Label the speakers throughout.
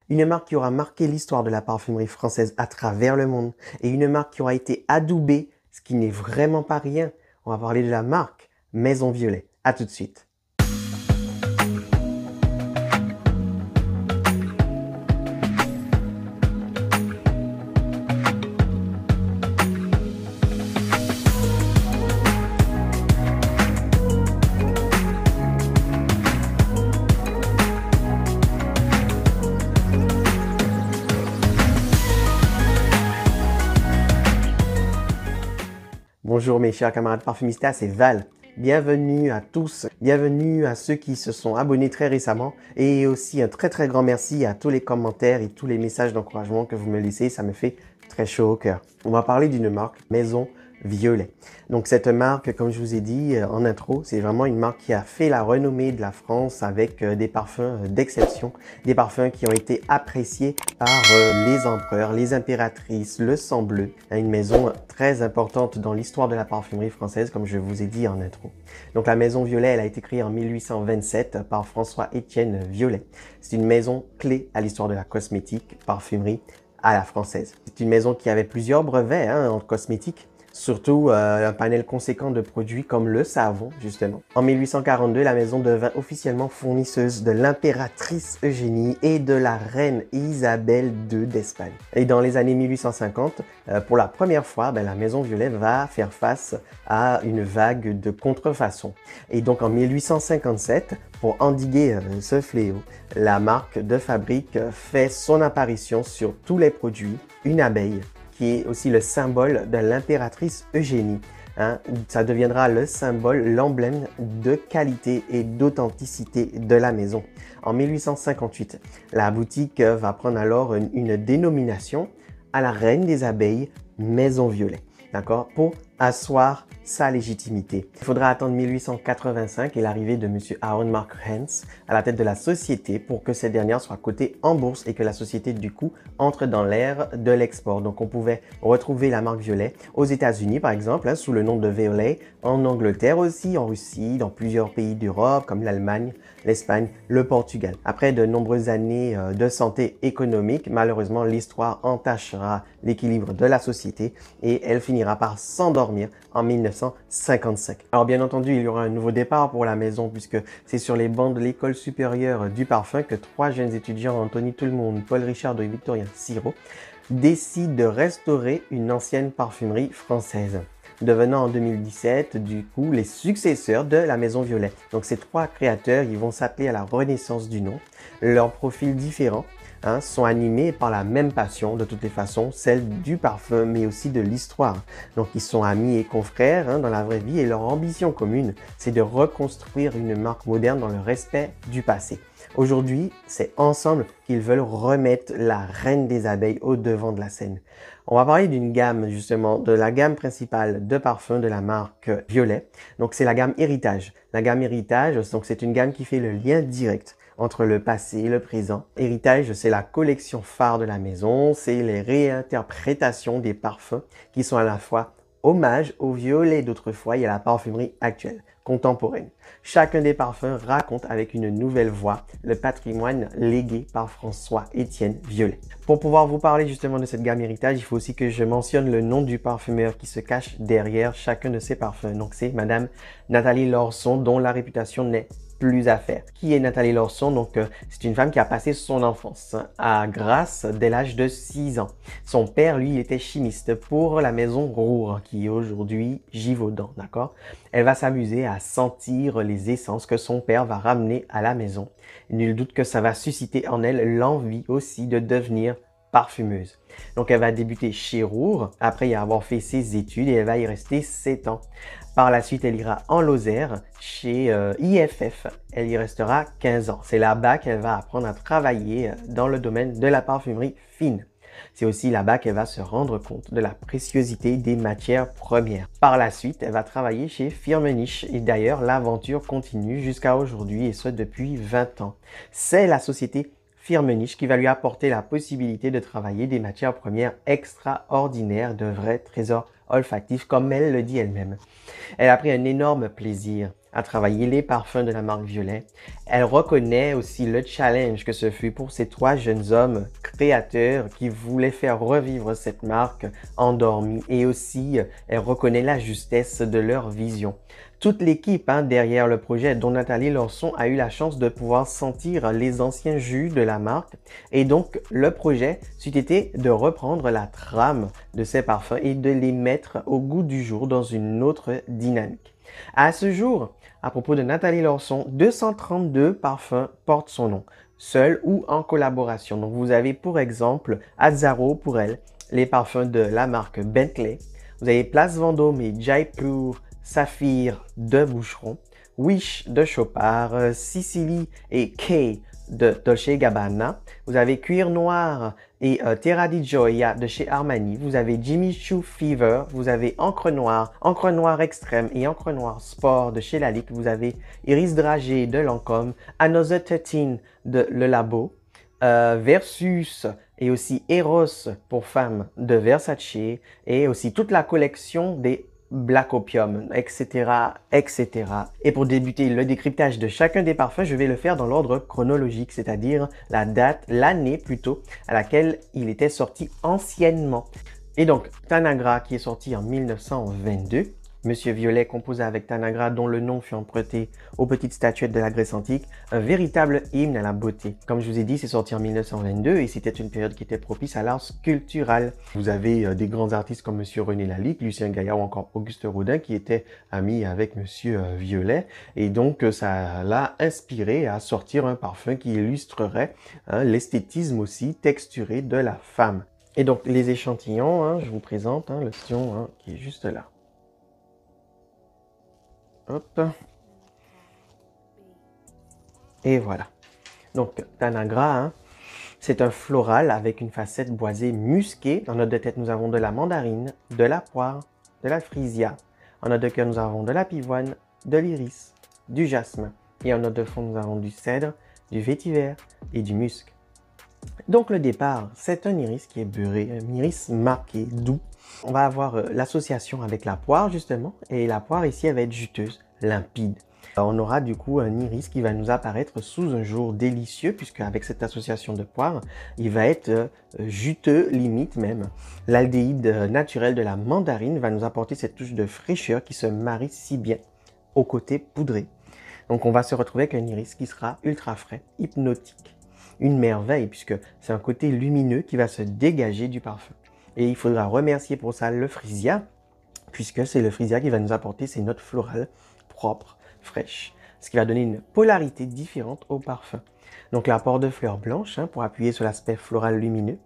Speaker 1: Une marque qui aura marqué l'histoire de la parfumerie française à travers le monde et une marque qui aura été adoubée, ce qui n'est vraiment pas rien. On va parler de la marque Maison Violet. À tout de suite. Bonjour mes chers camarades parfumistas, c'est Val. Bienvenue à tous, bienvenue à ceux qui se sont abonnés très récemment et aussi un très grand merci à tous les commentaires et tous les messages d'encouragement que vous me laissez, ça me fait très chaud au cœur. On va parler d'une marque Maison Violet. Donc cette marque, comme je vous ai dit en intro, c'est vraiment une marque qui a fait la renommée de la France avec des parfums d'exception, des parfums qui ont été appréciés par les empereurs, les impératrices, le sang bleu, une maison très importante dans l'histoire de la parfumerie française, comme je vous ai dit en intro. Donc la Maison Violet, elle a été créée en 1827 par François-Étienne Violet. C'est une maison clé à l'histoire de la cosmétique, parfumerie à la française. C'est une maison qui avait plusieurs brevets en cosmétique, surtout un panel conséquent de produits comme le savon, justement. En 1842, la maison devint officiellement fournisseuse de l'impératrice Eugénie et de la reine Isabelle II d'Espagne. Et dans les années 1850, pour la première fois, la Maison Violet va faire face à une vague de contrefaçons. Et donc en 1857, pour endiguer ce fléau, la marque de fabrique fait son apparition sur tous les produits, une abeille, qui est aussi le symbole de l'impératrice Eugénie. Ça deviendra le symbole, l'emblème de qualité et d'authenticité de la maison. En 1858, la boutique va prendre alors une dénomination à la reine des abeilles, Maison Violet, d'accord, pour asseoir sa légitimité. Il faudra attendre 1885 et l'arrivée de M. Aaron Mark Hens à la tête de la société pour que cette dernière soit cotée en bourse et que la société du coup entre dans l'ère de l'export. Donc on pouvait retrouver la marque Violet aux États-Unis par exemple, sous le nom de Violet, en Angleterre aussi, en Russie, dans plusieurs pays d'Europe comme l'Allemagne, l'Espagne, le Portugal. Après de nombreuses années de santé économique, malheureusement l'histoire entachera l'équilibre de la société et elle finira par s'endormir en 1955. Alors bien entendu, il y aura un nouveau départ pour la maison puisque c'est sur les bancs de l'école supérieure du parfum que trois jeunes étudiants, Anthony Tout-le-Monde, Paul Richard et Victorien Sirot, décident de restaurer une ancienne parfumerie française, devenant en 2017 du coup les successeurs de la Maison Violet. Donc ces trois créateurs, ils vont s'atteler à la renaissance du nom. Leurs profils différents sont animés par la même passion, de toutes les façons, celle du parfum, mais aussi de l'histoire. Donc ils sont amis et confrères dans la vraie vie et leur ambition commune, c'est de reconstruire une marque moderne dans le respect du passé. Aujourd'hui, c'est ensemble qu'ils veulent remettre la reine des abeilles au devant de la scène. On va parler d'une gamme, justement, de la gamme principale de parfums de la marque Violet. Donc c'est la gamme Héritage. La gamme Héritage, donc c'est une gamme qui fait le lien direct entre le passé et le présent. Héritage, c'est la collection phare de la maison, c'est les réinterprétations des parfums qui sont à la fois hommage au violet d'autrefois et à la parfumerie actuelle, contemporaine. Chacun des parfums raconte avec une nouvelle voix le patrimoine légué par François-Étienne Violet. Pour pouvoir vous parler justement de cette gamme Héritage, il faut aussi que je mentionne le nom du parfumeur qui se cache derrière chacun de ces parfums. Donc c'est Madame Nathalie Lorson, dont la réputation n'est plus à faire. Qui est Nathalie Lorson? Donc, c'est une femme qui a passé son enfance à Grasse dès l'âge de 6 ans. Son père, lui, il était chimiste pour la maison Roure, qui est aujourd'hui Givaudan, d'accord? Elle va s'amuser à sentir les essences que son père va ramener à la maison. Nul doute que ça va susciter en elle l'envie aussi de devenir parfumeuse. Donc, elle va débuter chez Roure, après y avoir fait ses études, et elle va y rester 7 ans. Par la suite, elle ira en Lozère, chez IFF. Elle y restera 15 ans. C'est là-bas qu'elle va apprendre à travailler dans le domaine de la parfumerie fine. C'est aussi là-bas qu'elle va se rendre compte de la préciosité des matières premières. Par la suite, elle va travailler chez Firmenich et d'ailleurs, l'aventure continue jusqu'à aujourd'hui et ce depuis 20 ans. C'est la société Firmenich qui va lui apporter la possibilité de travailler des matières premières extraordinaires, de vrais trésors olfactifs, comme elle le dit elle-même. Elle a pris un énorme plaisir à travailler les parfums de la marque Violet. Elle reconnaît aussi le challenge que ce fut pour ces 3 jeunes hommes créateurs qui voulaient faire revivre cette marque endormie et aussi elle reconnaît la justesse de leur vision. Toute l'équipe derrière le projet, dont Nathalie Lorson, a eu la chance de pouvoir sentir les anciens jus de la marque. Et donc, le projet, c'eût été de reprendre la trame de ces parfums et de les mettre au goût du jour dans une autre dynamique. À ce jour, à propos de Nathalie Lorson, 232 parfums portent son nom, seul ou en collaboration. Donc, vous avez pour exemple Azzaro pour elle, les parfums de la marque Bentley. Vous avez Place Vendôme et Jaipur Saphir de Boucheron, Wish de Chopard, Sicily et Kay de Dolce Gabbana. Vous avez Cuir Noir et Terra di Gioia de chez Armani. Vous avez Jimmy Choo Fever. Vous avez Encre Noire Extrême et Encre Noire Sport de chez Lalique. Vous avez Iris Dragé de Lancôme, Another 13 de Le Labo, Versus et aussi Eros pour femmes de Versace et aussi toute la collection des Black Opium, etc., etc. Et pour débuter le décryptage de chacun des parfums, je vais le faire dans l'ordre chronologique, c'est-à-dire la date, l'année plutôt, à laquelle il était sorti anciennement. Et donc, Tanagra qui est sorti en 1922, Monsieur Violet composé avec Tanagra dont le nom fut emprunté aux petites statuettes de la Grèce antique, un véritable hymne à la beauté. Comme je vous ai dit, c'est sorti en 1922 et c'était une période qui était propice à l'art sculptural. Vous avez des grands artistes comme Monsieur René Lalique, Lucien Gaillard ou encore Auguste Rodin qui étaient amis avec Monsieur Violet et donc ça l'a inspiré à sortir un parfum qui illustrerait l'esthétisme aussi texturé de la femme. Et donc les échantillons, je vous présente le sion qui est juste là. Hop. Et voilà. Donc, Tanagra, c'est un floral avec une facette boisée musquée. En note de tête, nous avons de la mandarine, de la poire, de la frisia. En note de cœur, nous avons de la pivoine, de l'iris, du jasmin. Et en note de fond, nous avons du cèdre, du vétiver et du musc. Donc, le départ, c'est un iris qui est beurré, un iris marqué, doux. On va avoir l'association avec la poire, justement. Et la poire, ici, elle va être juteuse, limpide. On aura du coup un iris qui va nous apparaître sous un jour délicieux, puisque avec cette association de poire, il va être juteux, limite même. L'aldéhyde naturel de la mandarine va nous apporter cette touche de fraîcheur qui se marie si bien au côté poudré. Donc on va se retrouver avec un iris qui sera ultra frais, hypnotique. Une merveille, puisque c'est un côté lumineux qui va se dégager du parfum. Et il faudra remercier pour ça le frisia, puisque c'est le frisia qui va nous apporter ces notes florales propres, fraîches, ce qui va donner une polarité différente au parfum. Donc l'apport de fleurs blanches pour appuyer sur l'aspect floral lumineux,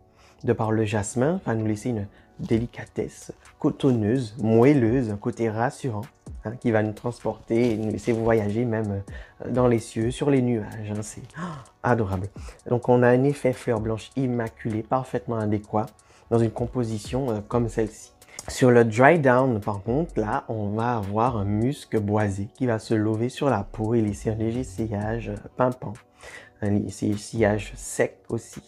Speaker 1: de par le jasmin, va nous laisser une délicatesse cotonneuse, moelleuse, un côté rassurant, qui va nous transporter et nous laisser voyager même dans les cieux, sur les nuages. C'est adorable. Donc on a un effet fleur blanche immaculée, parfaitement adéquat, dans une composition comme celle-ci. Sur le dry down, par contre, là, on va avoir un musc boisé qui va se lever sur la peau et laisser un léger sillage pimpant, un sillage sec aussi,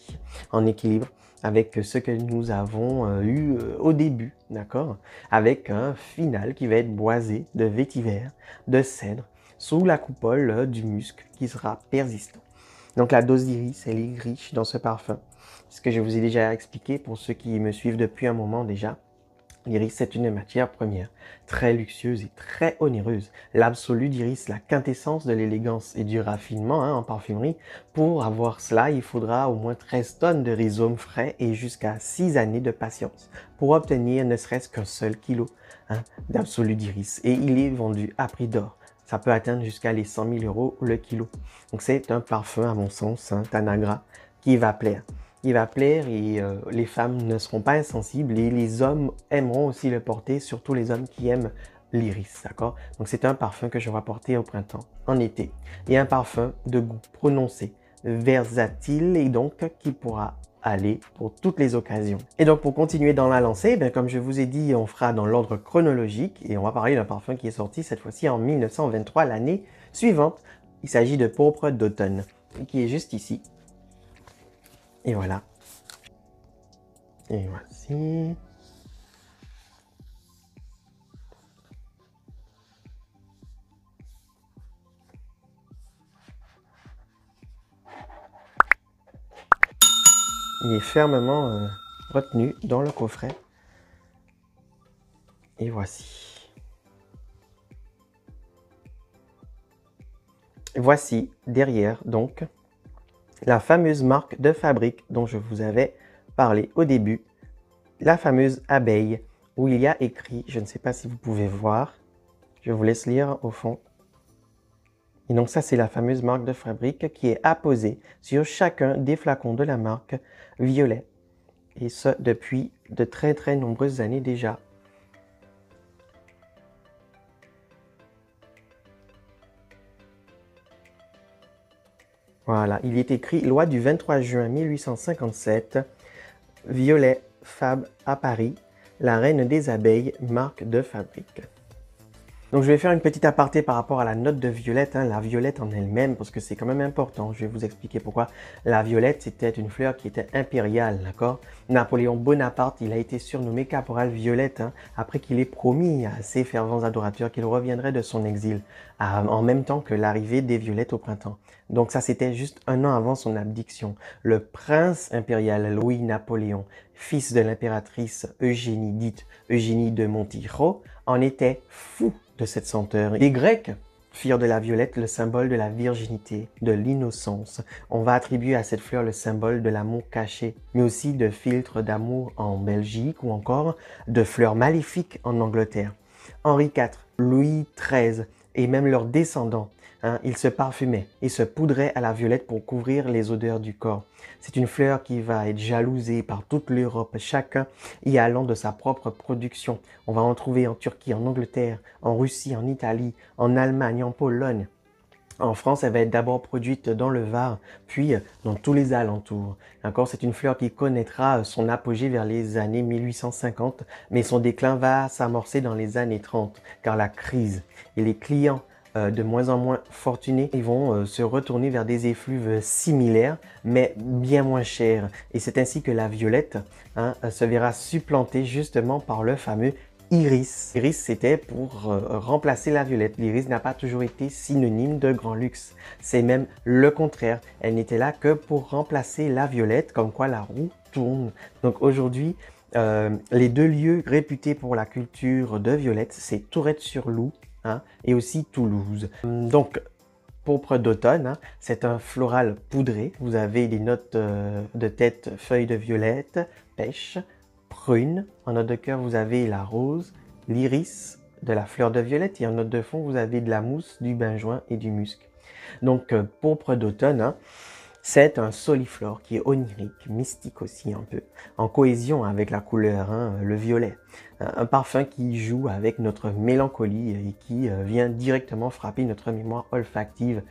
Speaker 1: en équilibre avec ce que nous avons eu au début, d'accord? Avec un final qui va être boisé de vétiver, de cèdre, sous la coupole du musc qui sera persistant. Donc la dose d'iris, elle est riche dans ce parfum. Ce que je vous ai déjà expliqué pour ceux qui me suivent depuis un moment déjà. L'iris, c'est une matière première, très luxueuse et très onéreuse. L'absolu d'iris, la quintessence de l'élégance et du raffinement en parfumerie. Pour avoir cela, il faudra au moins 13 tonnes de rhizome frais et jusqu'à 6 années de patience pour obtenir ne serait-ce qu'un seul kilo d'absolu d'iris. Et il est vendu à prix d'or. Ça peut atteindre jusqu'à les 100 000 € le kilo. Donc c'est un parfum, à mon sens, Tanagra, qui va plaire. Il va plaire et les femmes ne seront pas insensibles et les hommes aimeront aussi le porter, surtout les hommes qui aiment l'iris, d'accord? Donc c'est un parfum que je vais porter au printemps, en été. Et un parfum de goût prononcé, versatile et donc qui pourra aller pour toutes les occasions. Et donc pour continuer dans la lancée, comme je vous ai dit, on fera dans l'ordre chronologique et on va parler d'un parfum qui est sorti cette fois-ci en 1923, l'année suivante. Il s'agit de Pourpre d'automne, qui est juste ici. Et voilà. Et voici. Il est fermement retenu dans le coffret. Et voici. Voici derrière donc la fameuse marque de fabrique dont je vous avais parlé au début, la fameuse abeille, où il y a écrit, je ne sais pas si vous pouvez voir, je vous laisse lire au fond. Et donc ça, c'est la fameuse marque de fabrique qui est apposée sur chacun des flacons de la marque Violet. Et ça depuis de très très nombreuses années déjà. Voilà, il est écrit loi du 23 juin 1857, Violet Fab à Paris, la reine des abeilles, marque de fabrique. Donc je vais faire une petite aparté par rapport à la note de violette, la violette en elle-même, parce que c'est quand même important. Je vais vous expliquer pourquoi. La violette, c'était une fleur qui était impériale, d'accord? Napoléon Bonaparte, il a été surnommé caporal Violette, après qu'il ait promis à ses fervents adorateurs qu'il reviendrait de son exil, en même temps que l'arrivée des violettes au printemps. Donc ça, c'était juste un an avant son abdiction. Le prince impérial Louis-Napoléon, fils de l'impératrice Eugénie, dite Eugénie de Montijo, en était fou de cette senteur. Les Grecs firent de la violette le symbole de la virginité, de l'innocence. On va attribuer à cette fleur le symbole de l'amour caché, mais aussi de filtre d'amour en Belgique ou encore de fleurs maléfiques en Angleterre. Henri IV, Louis XIII et même leurs descendants, ils se parfumaient et se poudraient à la violette pour couvrir les odeurs du corps. C'est une fleur qui va être jalousée par toute l'Europe, chacun y allant de sa propre production. On va en trouver en Turquie, en Angleterre, en Russie, en Italie, en Allemagne, en Pologne. En France, elle va être d'abord produite dans le Var, puis dans tous les alentours. D'accord, c'est une fleur qui connaîtra son apogée vers les années 1850, mais son déclin va s'amorcer dans les années 30, car la crise et les clients de moins en moins fortunés, ils vont se retourner vers des effluves similaires, mais bien moins chers. Et c'est ainsi que la violette se verra supplantée justement par le fameux iris. Iris, c'était pour remplacer la violette. L'iris n'a pas toujours été synonyme de grand luxe. C'est même le contraire. Elle n'était là que pour remplacer la violette, comme quoi la roue tourne. Donc aujourd'hui, les deux lieux réputés pour la culture de violette, c'est Tourette-sur-Loup et aussi Toulouse. Donc, pourpre d'automne, c'est un floral poudré. Vous avez des notes de tête, feuilles de violette, pêche, prune. En note de cœur, vous avez la rose, l'iris, de la fleur de violette. Et en note de fond, vous avez de la mousse, du benjoin et du musc. Donc, pourpre d'automne, c'est un soliflore qui est onirique, mystique aussi un peu, en cohésion avec la couleur, le violet. Un parfum qui joue avec notre mélancolie et qui vient directement frapper notre mémoire olfactive,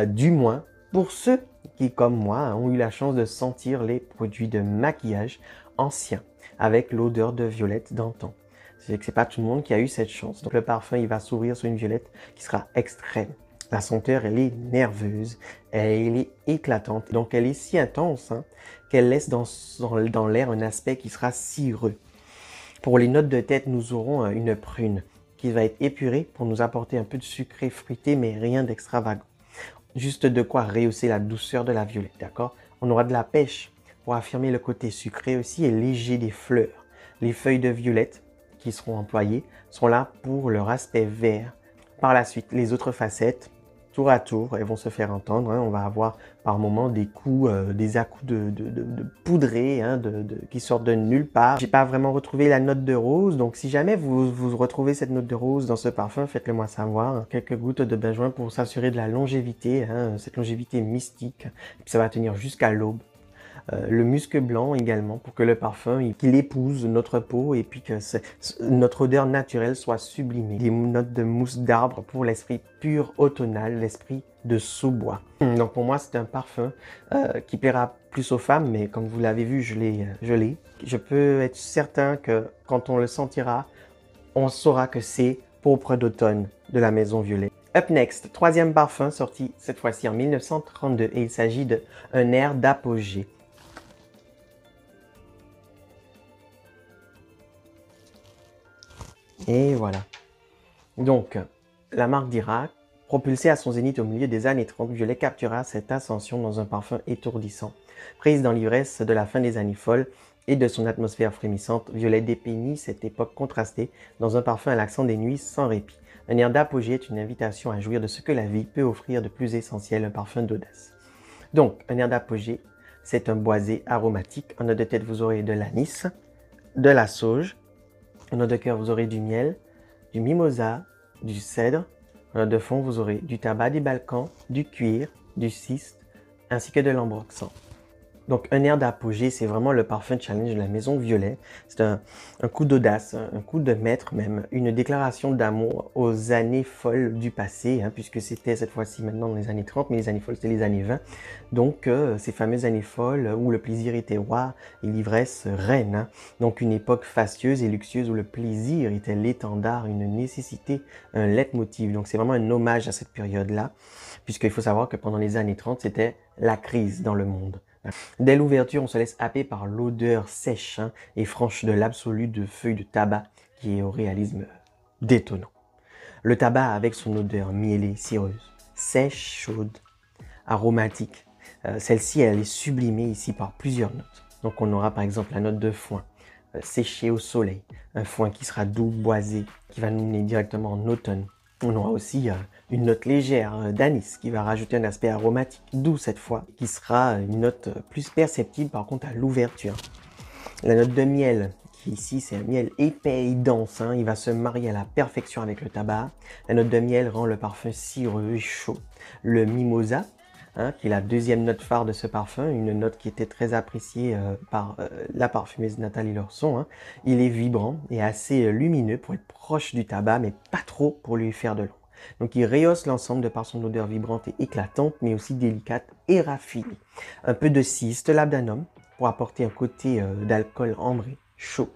Speaker 1: du moins pour ceux qui, comme moi, ont eu la chance de sentir les produits de maquillage anciens avec l'odeur de violette d'antan. C'est que c'est pas tout le monde qui a eu cette chance. Donc le parfum, il va s'ouvrir sur une violette qui sera extrême. La senteur, elle est nerveuse, elle est éclatante. Donc, elle est si intense qu'elle laisse dans l'air un aspect qui sera cireux. Pour les notes de tête, nous aurons une prune qui va être épurée pour nous apporter un peu de sucré fruité, mais rien d'extravagant. Juste de quoi rehausser la douceur de la violette, d'accord? On aura de la pêche pour affirmer le côté sucré aussi et léger des fleurs. Les feuilles de violette qui seront employées sont là pour leur aspect vert. Par la suite, les autres facettes, tour à tour, elles vont se faire entendre. On va avoir par moments des coups, des à-coups de poudrée qui sortent de nulle part. J'ai pas vraiment retrouvé la note de rose, donc si jamais vous retrouvez cette note de rose dans ce parfum, faites-le moi savoir. Quelques gouttes de benjoin pour s'assurer de la longévité, cette longévité mystique. Puis ça va tenir jusqu'à l'aube. Le musc blanc également pour que le parfum qu'il épouse notre peau et puis que notre odeur naturelle soit sublimée. Des notes de mousse d'arbre pour l'esprit pur automnal, l'esprit de sous-bois. Donc pour moi c'est un parfum qui plaira plus aux femmes, mais comme vous l'avez vu, je l'ai. Je peux être certain que quand on le sentira, on saura que c'est pourpre d'automne de la Maison Violet. Up next, troisième parfum sorti cette fois-ci en 1932 et il s'agit d'un air d'apogée. Et voilà. Donc, la marque dira Propulsé à son zénith au milieu des années 30, Violet captura cette ascension dans un parfum étourdissant. Prise dans l'ivresse de la fin des années folles et de son atmosphère frémissante, Violet dépeignit cette époque contrastée dans un parfum à l'accent des nuits sans répit. Un air d'apogée est une invitation à jouir de ce que la vie peut offrir de plus essentiel, un parfum d'audace. Donc, un air d'apogée, c'est un boisé aromatique. En note de tête, vous aurez de l'anis, de la sauge. En note de cœur, vous aurez du miel, du mimosa, du cèdre. En note de fond, vous aurez du tabac des Balkans, du cuir, du ciste, ainsi que de l'ambroxan. Donc, un air d'apogée, c'est vraiment le parfum challenge de la Maison Violet. C'est un coup d'audace, un coup de maître même, une déclaration d'amour aux années folles du passé, puisque c'était cette fois-ci maintenant dans les années 30, mais les années folles, c'était les années 20. Donc, ces fameuses années folles où le plaisir était roi et l'ivresse reine. Donc, une époque fastueuse et luxueuse où le plaisir était l'étendard, une nécessité, un leitmotiv. Donc, c'est vraiment un hommage à cette période-là, puisqu'il faut savoir que pendant les années 30, c'était la crise dans le monde. Dès l'ouverture, on se laisse happer par l'odeur sèche et franche de l'absolu de feuilles de tabac qui est au réalisme détonnant. Le tabac avec son odeur mielée, cireuse, sèche, chaude, aromatique. Celle-ci, elle est sublimée ici par plusieurs notes. Donc on aura par exemple la note de foin, séché au soleil, un foin qui sera doux, boisé, qui va nous mener directement en automne. On aura aussi une note légère d'anis qui va rajouter un aspect aromatique, doux cette fois, qui sera une note plus perceptible par contre à l'ouverture. La note de miel, qui ici c'est un miel épais et dense, il va se marier à la perfection avec le tabac. La note de miel rend le parfum cireux et chaud. Le mimosa, qui est la deuxième note phare de ce parfum, une note qui était très appréciée par la parfumeuse Nathalie Lorson. Il est vibrant et assez lumineux pour être proche du tabac, mais pas trop pour lui faire de l'ombre. Donc il rehausse l'ensemble de par son odeur vibrante et éclatante, mais aussi délicate et raffinée. Un peu de ciste labdanum pour apporter un côté d'alcool ambré, chaud,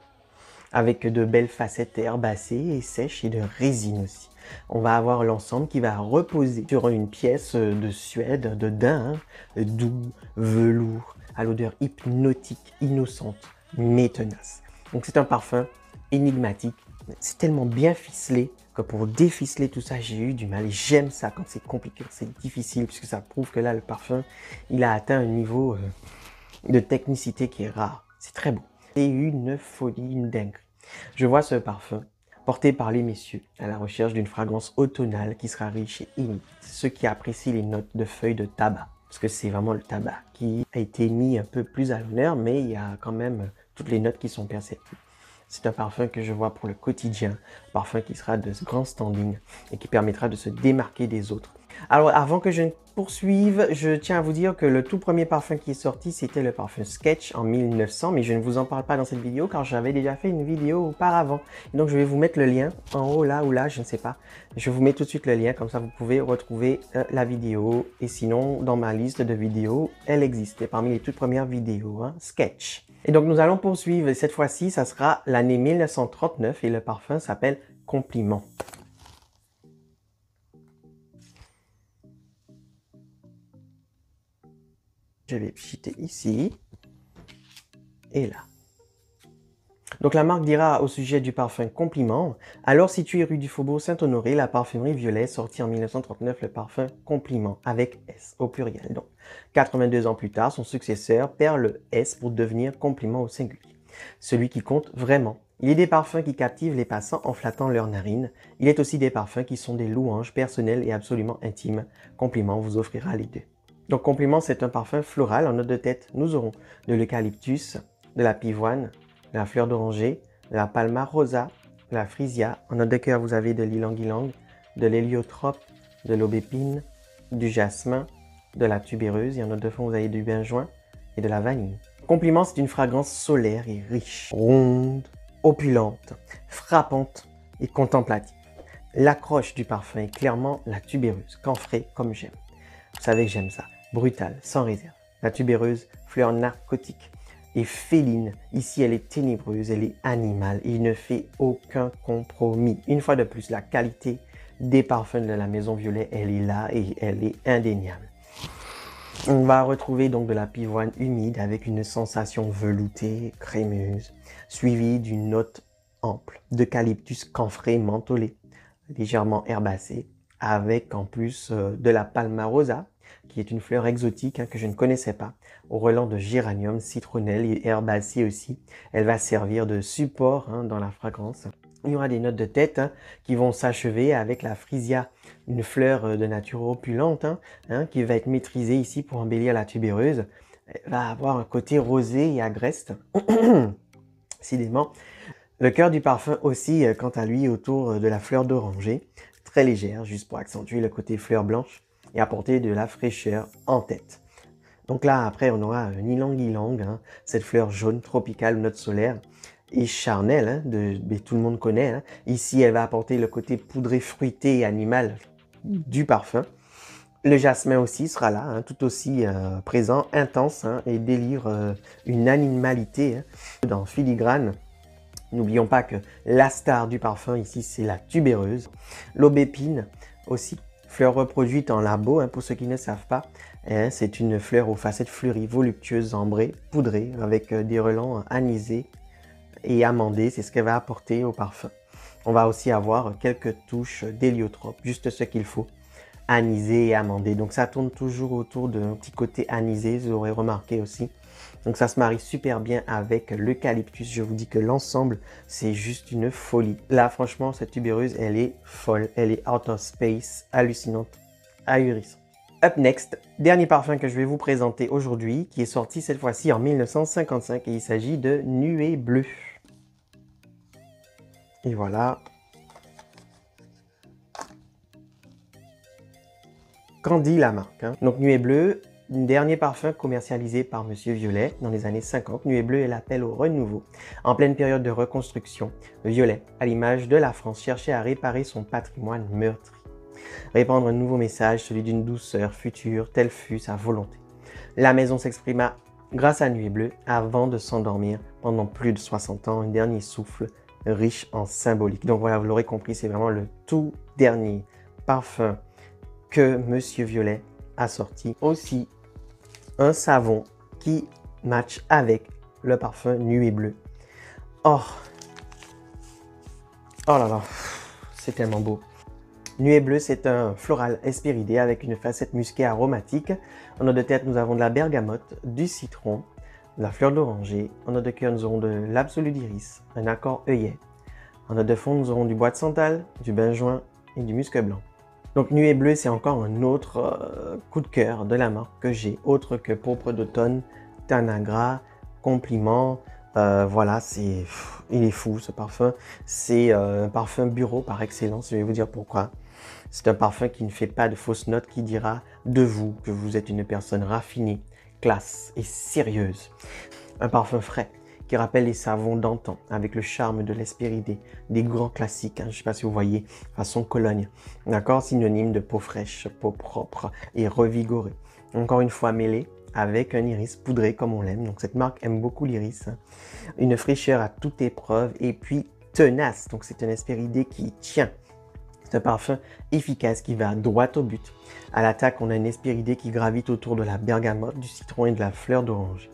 Speaker 1: avec de belles facettes herbacées et sèches et de résine aussi. On va avoir l'ensemble qui va reposer sur une pièce de suède, de daim, doux, velours, à l'odeur hypnotique, innocente, mais tenace. Donc c'est un parfum énigmatique. C'est tellement bien ficelé que pour déficeler tout ça, j'ai eu du mal. Et j'aime ça quand c'est compliqué, c'est difficile, puisque ça prouve que là, le parfum, il a atteint un niveau de technicité qui est rare. C'est très beau. C'est une folie, une dinguerie. Je vois ce parfum porté par les messieurs à la recherche d'une fragrance automnale qui sera riche et humide. Ceux qui apprécient les notes de feuilles de tabac, parce que c'est vraiment le tabac qui a été mis un peu plus à l'honneur, mais il y a quand même toutes les notes qui sont perceptibles. C'est un parfum que je vois pour le quotidien, un parfum qui sera de grand standing et qui permettra de se démarquer des autres. Alors, avant que je ne poursuive, je tiens à vous dire que le tout premier parfum qui est sorti, c'était le parfum Sketch en 1900, mais je ne vous en parle pas dans cette vidéo car j'avais déjà fait une vidéo auparavant. Et donc, je vais vous mettre le lien en haut, là ou là, je ne sais pas. Je vous mets tout de suite le lien, comme ça vous pouvez retrouver la vidéo. Et sinon, dans ma liste de vidéos, elle existait parmi les toutes premières vidéos, Sketch. Et donc, nous allons poursuivre. Cette fois-ci, ça sera l'année 1939 et le parfum s'appelle Compliment. Je vais pchiter ici et là. Donc la marque dira au sujet du parfum Compliment, alors situé rue du Faubourg Saint-Honoré, la parfumerie Violet sortit en 1939 le parfum Compliment avec S au pluriel. Donc 82 ans plus tard, son successeur perd le S pour devenir Compliment au singulier. Celui qui compte vraiment. Il est des parfums qui captivent les passants en flattant leurs narines. Il est aussi des parfums qui sont des louanges personnelles et absolument intimes. Compliment vous offrira les deux. Donc Compliment, c'est un parfum floral. En note de tête, nous aurons de l'eucalyptus, de la pivoine, de la fleur d'oranger, de la palma rosa, de la frisia. En note de cœur, vous avez de l'ilang-ilang, de l'héliotrope, de l'aubépine, du jasmin, de la tubéreuse. Et en note de fond, vous avez du benjoin et de la vanille. Compliment, c'est une fragrance solaire et riche, ronde, opulente, frappante et contemplative. L'accroche du parfum est clairement la tubéreuse, camphrée comme j'aime. Vous savez que j'aime ça. Brutale, sans réserve. La tubéreuse, fleur narcotique et féline. Ici, elle est ténébreuse, elle est animale et il ne fait aucun compromis. Une fois de plus, la qualité des parfums de la Maison Violet, elle est là et elle est indéniable. On va retrouver donc de la pivoine humide avec une sensation veloutée, crémeuse, suivie d'une note ample d'eucalyptus camphré mentholé, légèrement herbacé, avec en plus de la palmarosa, qui est une fleur exotique que je ne connaissais pas, au relent de géranium, citronnelle et herbacée aussi. Elle va servir de support dans la fragrance. Il y aura des notes de tête qui vont s'achever avec la frisia, une fleur de nature opulente qui va être maîtrisée ici pour embellir la tubéreuse. Elle va avoir un côté rosé et agreste, décidément. Le cœur du parfum aussi, quant à lui, autour de la fleur d'oranger, très légère, juste pour accentuer le côté fleur blanche et apporter de la fraîcheur en tête. Donc là, après, on aura un ylang-ylang, cette fleur jaune tropicale, note solaire, et charnelle, tout le monde connaît. Ici, elle va apporter le côté poudré, fruité et animal du parfum. Le jasmin aussi sera là, tout aussi présent, intense, et délivre une animalité dans filigrane. N'oublions pas que la star du parfum ici, c'est la tubéreuse. L'aubépine aussi, fleur reproduite en labo, pour ceux qui ne savent pas. C'est une fleur aux facettes fleuries, voluptueuses, ambrées, poudrées, avec des relents anisés et amandés. C'est ce qu'elle va apporter au parfum. On va aussi avoir quelques touches d'héliotrope, juste ce qu'il faut. Anisé et amandé. Donc ça tourne toujours autour d'un petit côté anisé, vous aurez remarqué aussi. Donc ça se marie super bien avec l'eucalyptus. Je vous dis que l'ensemble, c'est juste une folie. Là, franchement, cette tubéreuse, elle est folle. Elle est out of space, hallucinante, ahurissante. Up next, dernier parfum que je vais vous présenter aujourd'hui, qui est sorti cette fois-ci en 1955, et il s'agit de Nuée Bleue. Et voilà. Qu'en dit la marque Donc Nuée Bleue, dernier parfum commercialisé par Monsieur Violet dans les années 50. Nuée Bleue est l'appel au renouveau. En pleine période de reconstruction, Violet, à l'image de la France, cherchait à réparer son patrimoine meurtri. Répandre un nouveau message, celui d'une douceur future, telle fut sa volonté. La maison s'exprima grâce à Nuée Bleue avant de s'endormir pendant plus de 60 ans, un dernier souffle riche en symbolique. Donc voilà, vous l'aurez compris, c'est vraiment le tout dernier parfum que Monsieur Violet a sorti. Aussi, un savon qui match avec le parfum Nuée Bleue. Oh là là, c'est tellement beau. Nuée Bleue, c'est un floral hespéridé avec une facette musquée aromatique. En eau de tête, nous avons de la bergamote, du citron, de la fleur d'oranger. En eau de cœur, nous aurons de l'absolu d'iris, un accord œillet. En eau de fond, nous aurons du bois de santal, du benjoin et du musc blanc. Donc Nuée Bleue, c'est encore un autre coup de cœur de la marque que j'ai, autre que Pourpre d'automne, Tanagra, Compliment. Voilà, il est fou ce parfum. C'est un parfum bureau par excellence, je vais vous dire pourquoi. C'est un parfum qui ne fait pas de fausses notes, qui dira de vous que vous êtes une personne raffinée, classe et sérieuse. Un parfum frais qui rappelle les savons d'antan avec le charme de l'Hespéridé, des grands classiques, je ne sais pas si vous voyez, façon Cologne, d'accord, synonyme de peau fraîche, peau propre et revigorée. Encore une fois mêlé avec un iris poudré comme on l'aime, donc cette marque aime beaucoup l'iris, une fraîcheur à toute épreuve et puis tenace, donc c'est un Hespéridé qui tient. C'est un parfum efficace qui va droit au but. À l'attaque, on a une Hespéridé qui gravite autour de la bergamote, du citron et de la fleur d'orange.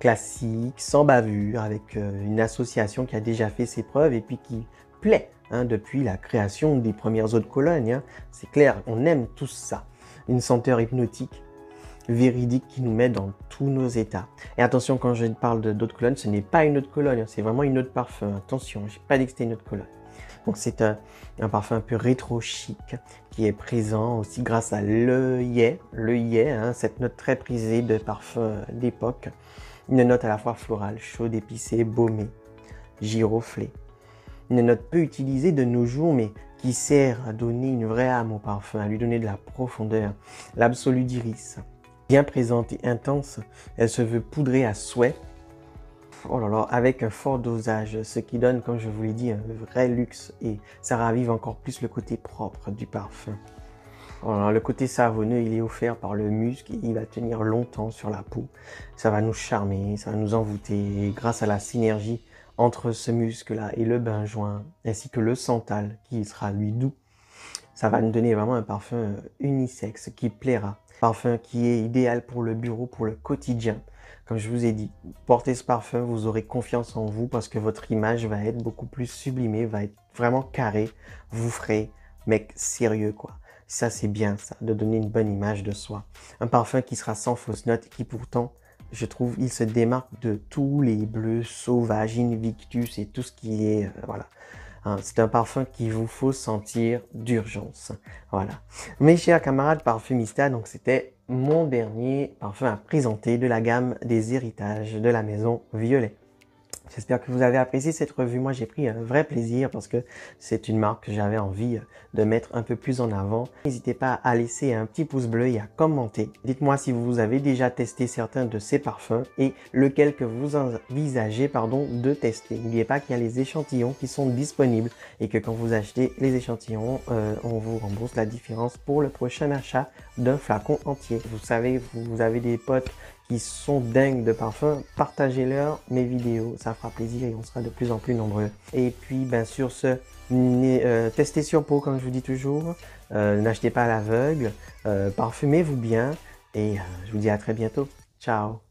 Speaker 1: Classique, sans bavure, avec une association qui a déjà fait ses preuves et puis qui plaît depuis la création des premières eaux de Cologne. C'est clair, on aime tous ça. Une senteur hypnotique, véridique qui nous met dans tous nos états. Et attention, quand je parle d'eau de Cologne, ce n'est pas une eau de Cologne, c'est vraiment une eau de parfum. Attention, je n'ai pas dit que c'était une eau de Cologne. Donc c'est un parfum un peu rétro chic qui est présent aussi grâce à l'œillet, cette note très prisée de parfum d'époque. Une note à la fois florale, chaude, épicée, baumée, giroflée. Une note peu utilisée de nos jours mais qui sert à donner une vraie âme au parfum, à lui donner de la profondeur. L'absolu d'iris, bien présente et intense, elle se veut poudrée à souhait. Oh là là, avec un fort dosage, ce qui donne, comme je vous l'ai dit, un vrai luxe et ça ravive encore plus le côté propre du parfum. Oh là là, le côté savonneux, il est offert par le musc et il va tenir longtemps sur la peau. Ça va nous charmer, ça va nous envoûter et grâce à la synergie entre ce musc-là et le benjoin, ainsi que le santal qui sera lui doux, ça va nous donner vraiment un parfum unisexe qui plaira. Parfum qui est idéal pour le bureau, pour le quotidien. Comme je vous ai dit, portez ce parfum, vous aurez confiance en vous parce que votre image va être beaucoup plus sublimée, va être vraiment carrée. Vous ferez mec sérieux, quoi. Ça, c'est bien, ça, de donner une bonne image de soi. Un parfum qui sera sans fausse note et qui pourtant, je trouve, il se démarque de tous les bleus sauvages, Invictus et tout ce qui est, voilà. Hein, c'est un parfum qu'il vous faut sentir d'urgence. Voilà. Mes chers camarades parfumistas, donc c'était mon dernier parfum à présenter de la gamme des héritages de la maison Violet. J'espère que vous avez apprécié cette revue. Moi, j'ai pris un vrai plaisir parce que c'est une marque que j'avais envie de mettre un peu plus en avant. N'hésitez pas à laisser un petit pouce bleu et à commenter. Dites-moi si vous avez déjà testé certains de ces parfums et lequel que vous envisagez de tester. N'oubliez pas qu'il y a les échantillons qui sont disponibles et que quand vous achetez les échantillons, on vous rembourse la différence pour le prochain achat d'un flacon entier. Vous savez, vous avez des potes qui sont dingues de parfums, partagez-leur mes vidéos, ça fera plaisir et on sera de plus en plus nombreux. Et puis, ben, sur ce, testez sur peau, comme je vous dis toujours, n'achetez pas à l'aveugle, parfumez-vous bien et je vous dis à très bientôt. Ciao!